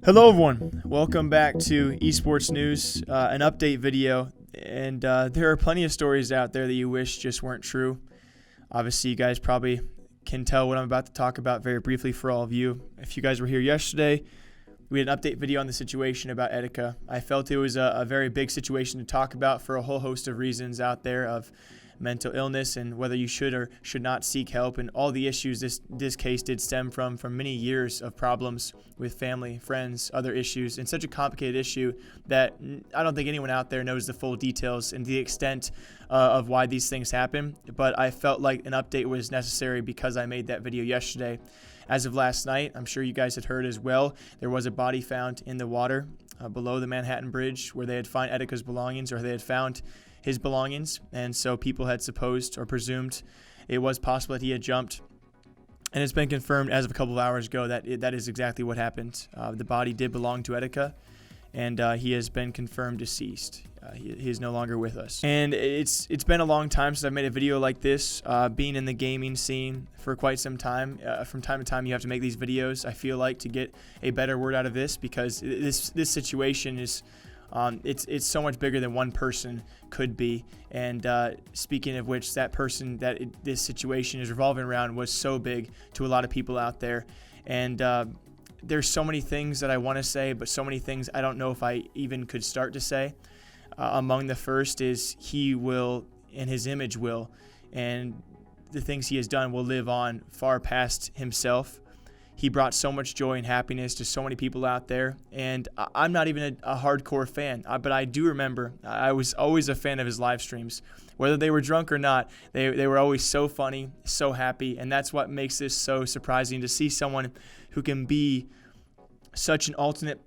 Hello everyone, welcome back to Esports News, an update video, and there are plenty of stories out there that you wish just weren't true. Obviously you guys probably can tell what I'm about to talk about very briefly for all of you. If you guys were here yesterday, we had an update video on the situation about Etika. I felt it was a very big situation to talk about for a whole host of reasons out there of mental illness and whether you should or should not seek help, and all the issues this case did stem from many years of problems with family, friends, other issues, and such a complicated issue that I don't think anyone out there knows the full details and the extent of why these things happen. But I felt like an update was necessary because I made that video yesterday. As of last night, I'm sure you guys had heard as well, there was a body found in the water below the Manhattan Bridge where they had found Etika's belongings, or they had found his belongings, and so people had supposed or presumed it was possible that he had jumped, and it's been confirmed as of a couple of hours ago that that is exactly what happened. The body did belong to Etika, and he has been confirmed deceased. He is no longer with us, and it's been a long time since I've made a video like this. Being in the gaming scene for quite some time, from time to time you have to make these videos, I feel like, to get a better word out of this, because this situation is it's so much bigger than one person could be. And speaking of which, that person that this situation is revolving around was so big to a lot of people out there. And there's so many things that I want to say, but so many things I don't know if I even could start to say. Among the first is he will, and his image will, and the things he has done will live on far past himself. He brought so much joy and happiness to so many people out there, and I'm not even a hardcore fan, but I do remember I was always a fan of his live streams. Whether they were drunk or not, they were always so funny, so happy, and that's what makes this so surprising, to see someone who can be such an alternate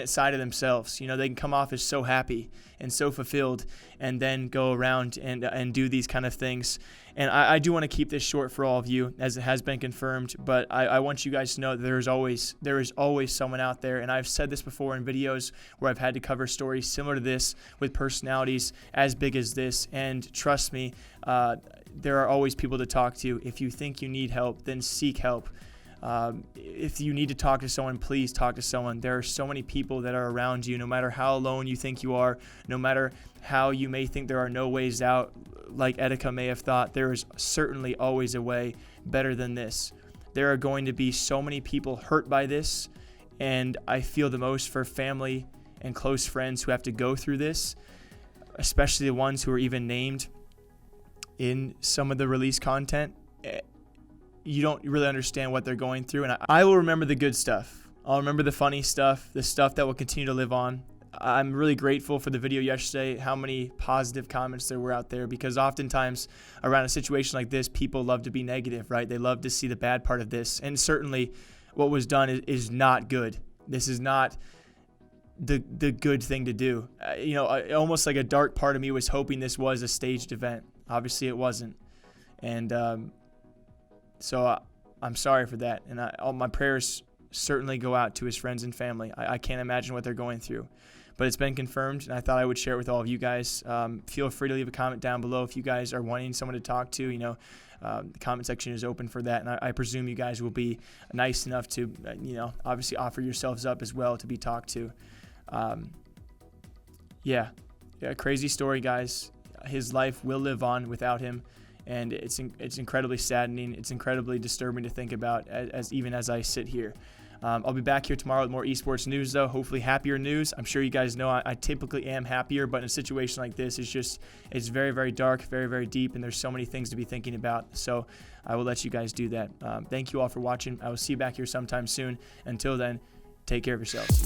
side of themselves. You know, they can come off as so happy and so fulfilled, and then go around and do these kind of things. And I do want to keep this short for all of you, as it has been confirmed, but I want you guys to know that there is always someone out there. And I've said this before in videos where I've had to cover stories similar to this with personalities as big as this, and trust me, there are always people to talk to. If you think you need help, then seek help. If you need to talk to someone, please talk to someone. There are so many people that are around you, no matter how alone you think you are, no matter how you may think there are no ways out, like Etika may have thought, there is certainly always a way better than this. There are going to be so many people hurt by this, and I feel the most for family and close friends who have to go through this, especially the ones who are even named in some of the released content. You don't really understand what they're going through, and I will remember the good stuff. I'll remember the funny stuff, the stuff that will continue to live on. I'm really grateful for the video yesterday, how many positive comments there were out there, because oftentimes around a situation like this, people love to be negative, right? They love to see the bad part of this, and certainly what was done is not good. This is not the good thing to do. Almost like a dark part of me was hoping this was a staged event. Obviously it wasn't, and so I'm sorry for that, and all my prayers certainly go out to his friends and family. I can't imagine what they're going through, but it's been confirmed, and I thought I would share it with all of you guys. Feel free to leave a comment down below if you guys are wanting someone to talk to. The comment section is open for that, and I presume you guys will be nice enough to, obviously offer yourselves up as well to be talked to. Yeah, crazy story, guys. His life will live on without him. And it's incredibly saddening. It's incredibly disturbing to think about, even as I sit here. I'll be back here tomorrow with more esports news, though. Hopefully happier news. I'm sure you guys know I typically am happier, but in a situation like this, it's very, very dark, very, very deep, and there's so many things to be thinking about. So I will let you guys do that. Thank you all for watching. I will see you back here sometime soon. Until then, take care of yourselves.